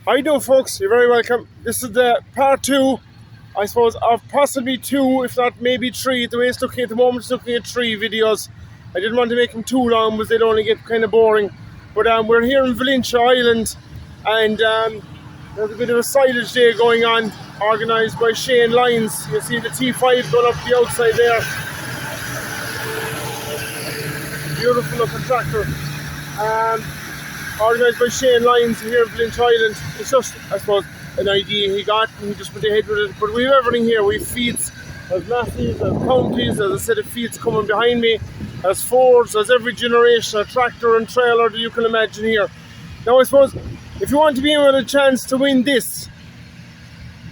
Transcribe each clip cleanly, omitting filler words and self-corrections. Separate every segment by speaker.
Speaker 1: How you doing, folks? You're very welcome. This is the part two, I suppose, of possibly two, if not maybe three. The way it's looking at the moment, it's looking at three videos. I didn't want to make them too long because they'd only get kind of boring. But we're here in Valentia Island, and there's a bit of a silage day going on, organised by Shane Lyons. You see the T5 going up the outside there. Beautiful looking tractor. Organised by Shane Lyons here in Valentia Island. It's just, I suppose, an idea he got and he just went ahead with it. But we have everything here. We have feeds, there's masses, there's counties, there's a set of feeds coming behind me, there's Fords, there's every generation of tractor and trailer that you can imagine here. Now I suppose, if you want to be in with a chance to win this,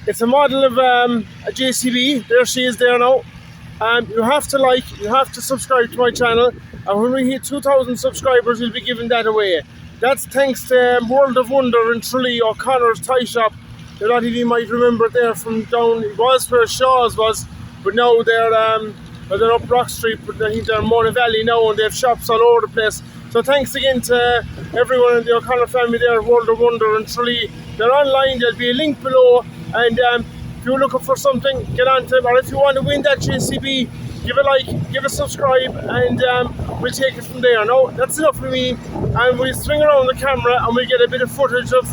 Speaker 1: it's a model of a JCB. There she is there now. You have to like, you have to subscribe to my channel, and when we hit 2,000 subscribers we'll be giving that away. That's thanks to World of Wonder in Tralee, O'Connor's Tie Shop. A lot of you might remember it there from down, it was where Shaw's was, but now they're up Rock Street, but I think they're in Mona Valley now, and they have shops all over the place. So thanks again to everyone in the O'Connor family there at World of Wonder in Tralee. They're online, there'll be a link below, and if you're looking for something, get on to them, or if you want to win that JCB, give a like, give a subscribe, and we'll take it from there. Now, that's enough for me, and we'll swing around the camera and we'll get a bit of footage of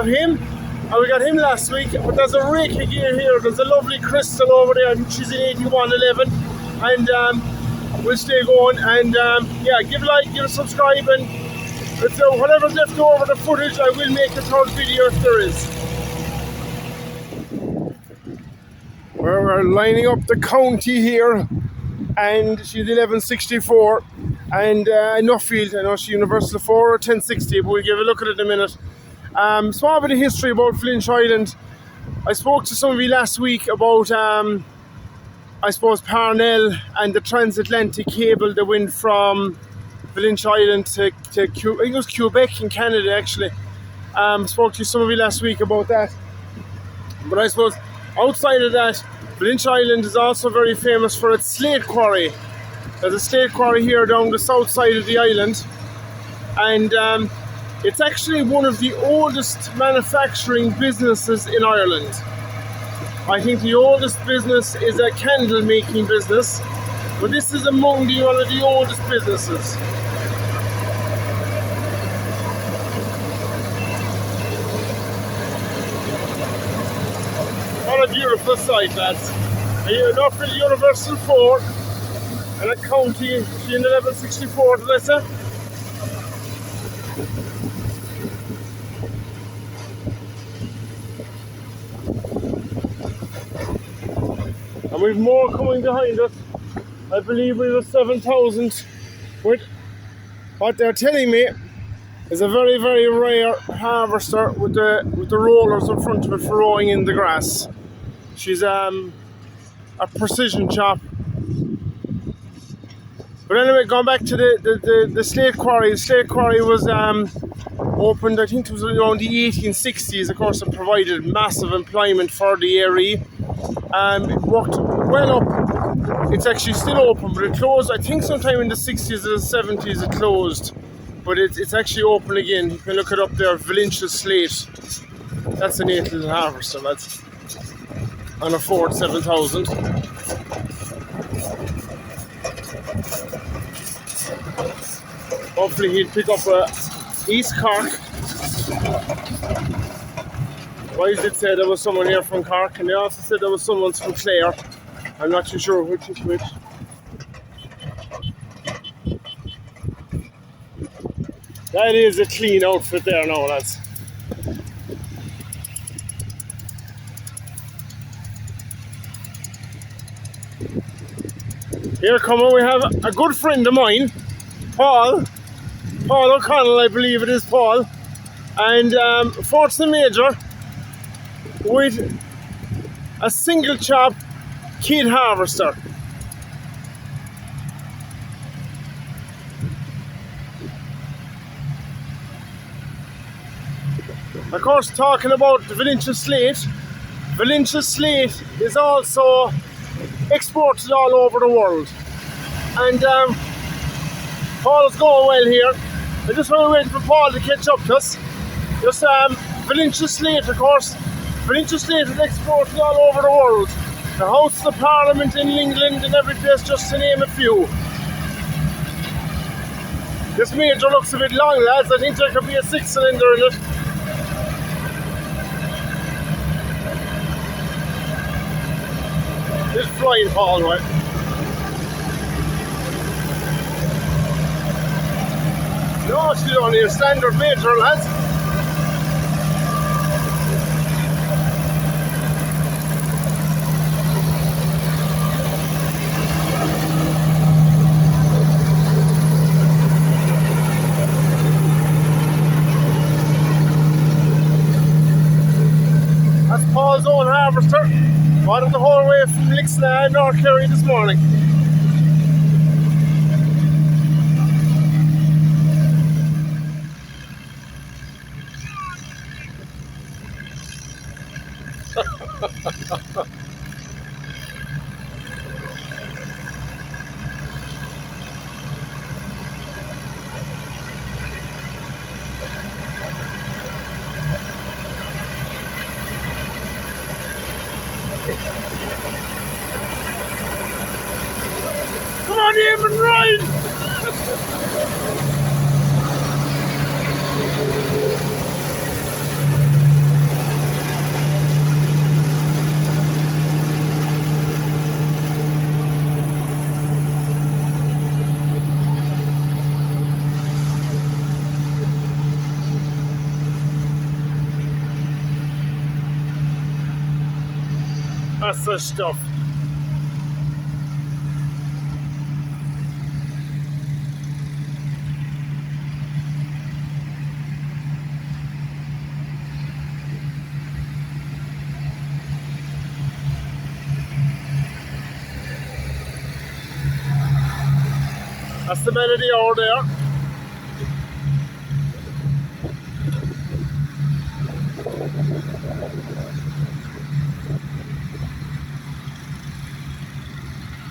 Speaker 1: him. And we got him last week, but there's a rake of gear here. There's a lovely Crystal over there, I think she's in 8111, and we'll stay going, and yeah, give a like, give a subscribe, and whatever's left over the footage, I will make a third video if there is. We're lining up the county here, and she's 1164, and Nuffield, I know she's Universal 4 or 1060, but we'll give a look at it in a minute. Small bit of history about Valentia Island. I spoke to some of you last week about, I suppose, Parnell and the transatlantic cable that went from Valentia Island to I think it was Quebec in Canada actually. Spoke to some of you last week about that. But I suppose, outside of that, Valentia Island is also very famous for its slate quarry. There's a slate quarry here down the south side of the island, and it's actually one of the oldest manufacturing businesses in Ireland. I think the oldest business is a candle making business, but this is among one of the oldest businesses. What a beautiful sight, lads. A Nuffield Universal 4 and a county in 1164, did I say? And we've more coming behind us. I believe we have 7,000, with what they're telling me is a very, very rare harvester with the rollers in front of it for rowing in the grass. She's a precision chop. But anyway, going back to the slate quarry. The slate quarry was opened, I think it was around the 1860s. Of course, it provided massive employment for the area. It worked well up. It's actually still open, but it closed, I think, sometime in the 60s or the 70s it closed. But it's actually open again. You can look it up there, Valentia Slate. That's a neat little harvester, lads. On a Ford 7000. Hopefully he'd pick up a East Cork. Why did say there was someone here from Cork, and they also said there was someone from Clare. I'm not too sure which is which. That is a clean outfit there now, lads. Here coming, we have a good friend of mine, Paul O'Connell, I believe it is Paul, and Fortune Major with a single chop kid harvester. Of course, talking about the Valentia Slate is also exported all over the world, and Paul is going well here. I just want to wait for Paul to catch up to us. Just Valentia slate, of course. Valentia slate is exported all over the world. The House of Parliament in England and every place, just to name a few. This major looks a bit long, lads. I think there could be a 6-cylinder in it. It's flying all right. No, it's only a standard major, lads. That's Paul's own harvester. Bought it the whole way from Lixna, North Kerry this morning. Come on, even ride! That's the stuff. That's the melody over there.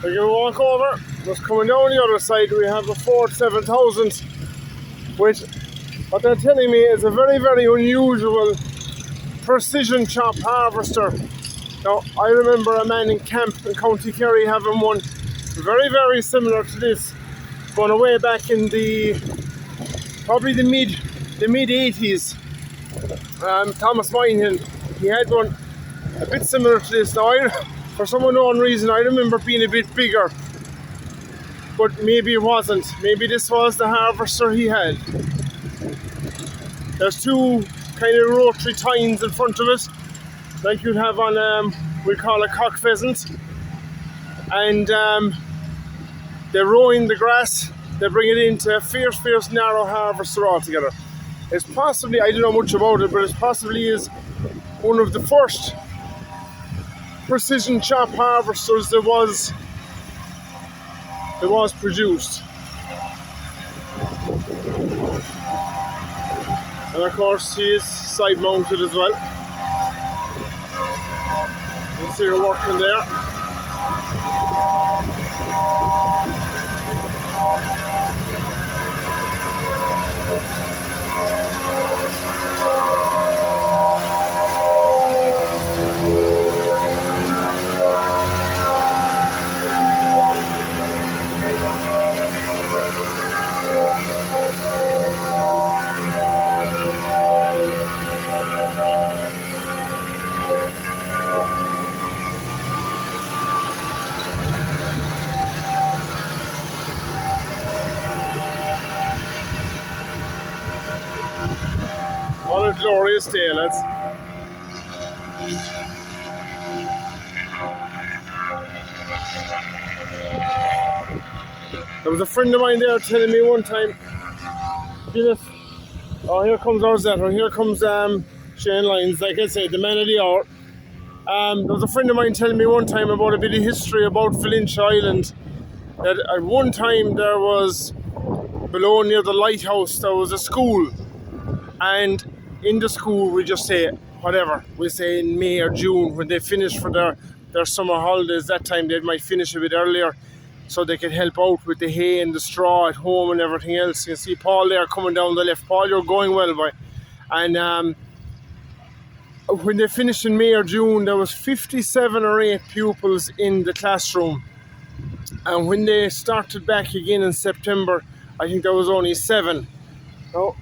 Speaker 1: We can walk over. Just coming down the other side, we have a Ford 7000, which, what they're telling me, is a very, very unusual precision chop harvester. Now, I remember a man in Camp in County Kerry having one very, very similar to this, going away back in probably the mid 80s. Thomas Minehill, he had one a bit similar to this. Now, for some unknown reason, I remember being a bit bigger, but maybe it wasn't. Maybe this was the harvester he had. There's two kind of rotary tines in front of it, like you'd have on, we call it cock pheasant. And they row in the grass, they bring it into a fierce narrow harvester altogether. It's possibly, I don't know much about it, but it possibly is one of the first precision chop harvesters that was produced. And of course he is side mounted as well. You can see her working there. What a glorious day, lads. There was a friend of mine there telling me one time, oh, here comes our zetor, here comes Shane Lyons, like I said, the man of the hour. There was a friend of mine telling me one time about a bit of history about Valentia Island, that at one time there was, below near the lighthouse, there was a school, and in the school we just say whatever, we say in May or June when they finish for their summer holidays. That time they might finish a bit earlier so they can help out with the hay and the straw at home and everything else. You can see Paul there coming down the left. Paul, you're going well, boy. And when they finished in May or June, there was 57 or 8 pupils in the classroom. And when they started back again in September, I think there was only 7. Now,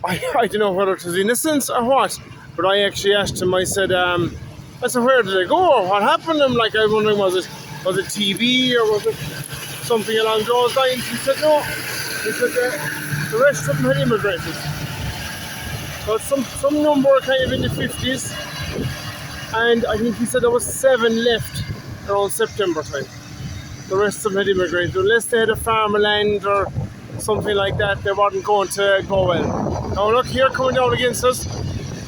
Speaker 1: I don't know whether it was innocence or what, but I actually asked him, I said, where did they go? What happened to them? Like, I was wondering, was it TV or was it something along those lines? He said, no. He said, the rest of them had immigrated. So some number kind of in the 50s, and I think he said there was 7 left around September time. The rest of them had immigrated. Unless they had a farm of land or something like that, they weren't going to go well. Now look here, coming down against us,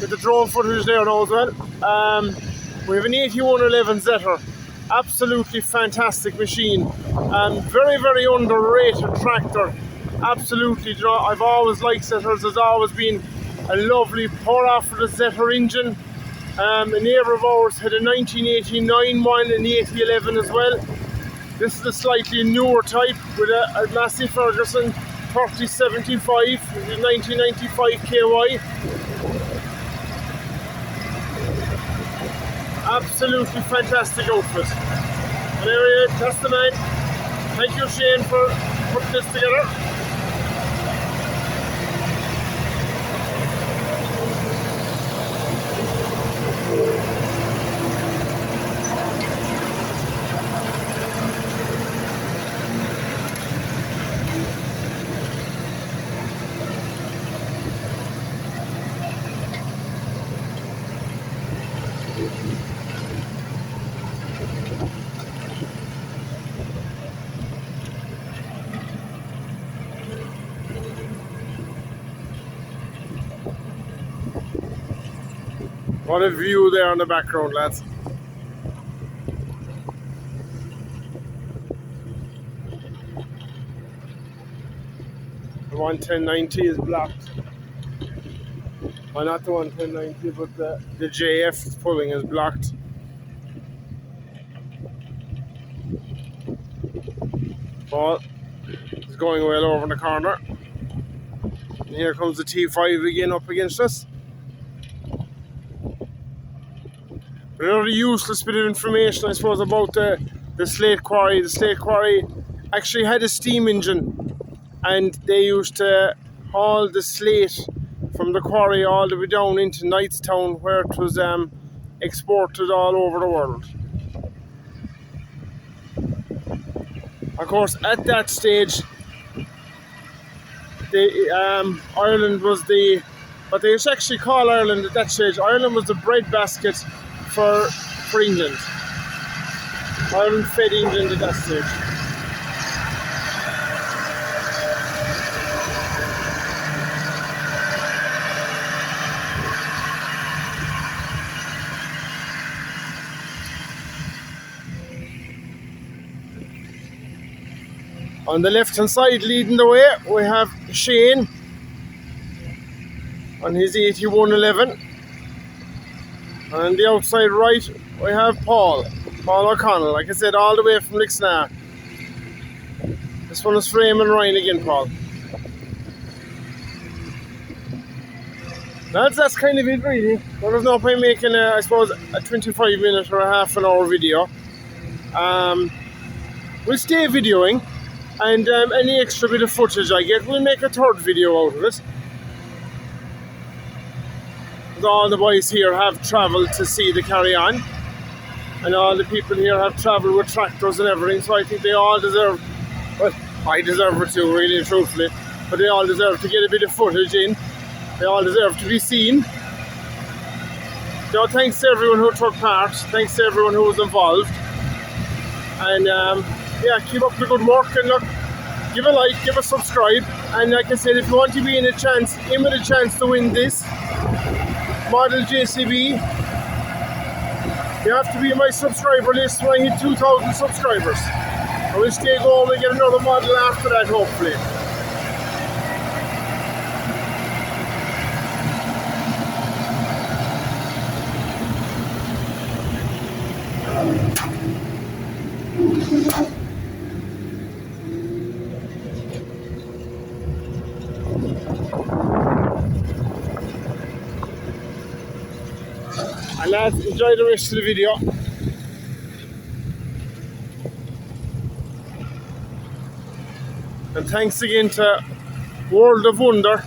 Speaker 1: with the drone footage there now as well. We have an 8111 zetor. Absolutely fantastic machine. Very, very underrated tractor. Absolutely, I've always liked zetors. There's always been a lovely power off for the zetor engine. A neighbour of ours had a 1989 one and the 8011 as well. This is a slightly newer type with a Massey Ferguson 3075, which is 1995 KY. Absolutely fantastic outfit. And anyway, that's the man. Thank you, Shane, for putting this together. What a view there in the background, lads. The 11090 is blocked. Well, not the 11090, but the JF pulling is blocked. Paul is going well over in the corner. And here comes the T5 again up against us. Another useless bit of information, I suppose, about the slate quarry. The slate quarry actually had a steam engine, and they used to haul the slate from the quarry all the way down into Knightstown, where it was exported all over the world. Of course, at that stage, Ireland was what they used to actually call Ireland at that stage. Ireland was the breadbasket for England. Ireland fed England at that stage. On the left hand side, leading the way, we have Shane on his 8111. And the outside right, we have Paul O'Connell, like I said, all the way from Lixnaw. This one is Frame and Ryan again, Paul. That's kind of it, really. There was no point making, I suppose, a 25-minute or a half an hour video. We'll stay videoing, and any extra bit of footage I get, we'll make a third video out of it. All the boys here have travelled to see the carry-on, and all the people here have travelled with tractors and everything, so I think they all deserve, well, I deserve it too, really, truthfully, but they all deserve to get a bit of footage in. They all deserve to be seen. So thanks to everyone who took part, thanks to everyone who was involved, and yeah, keep up the good work, and look, give a like, give a subscribe, and like I said, if you want to be in with a chance to win this model JCB, you have to be in my subscriber list when I hit 2,000 subscribers. I will stay going and get another model after that, hopefully. And lads, enjoy the rest of the video. And thanks again to World of Wonder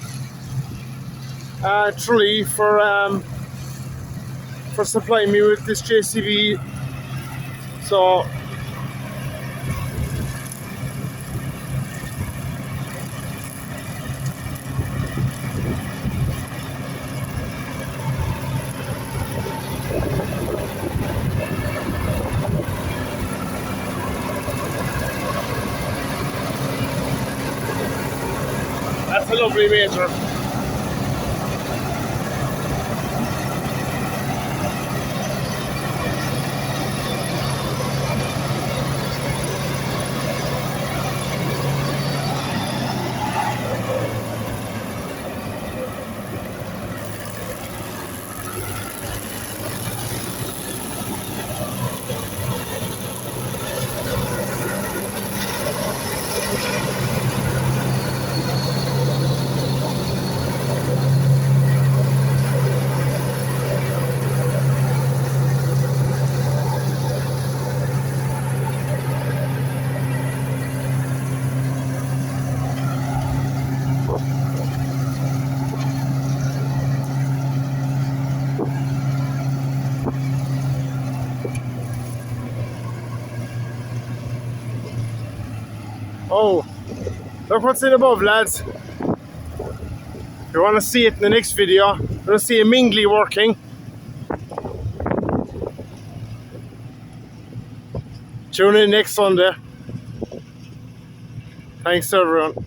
Speaker 1: Tralee for supplying me with this JCB. So that's a lovely meter. Oh, look what's in above, lads. If you want to see it in the next video, you're going to see a Mingley working. Tune in next Sunday. Thanks everyone.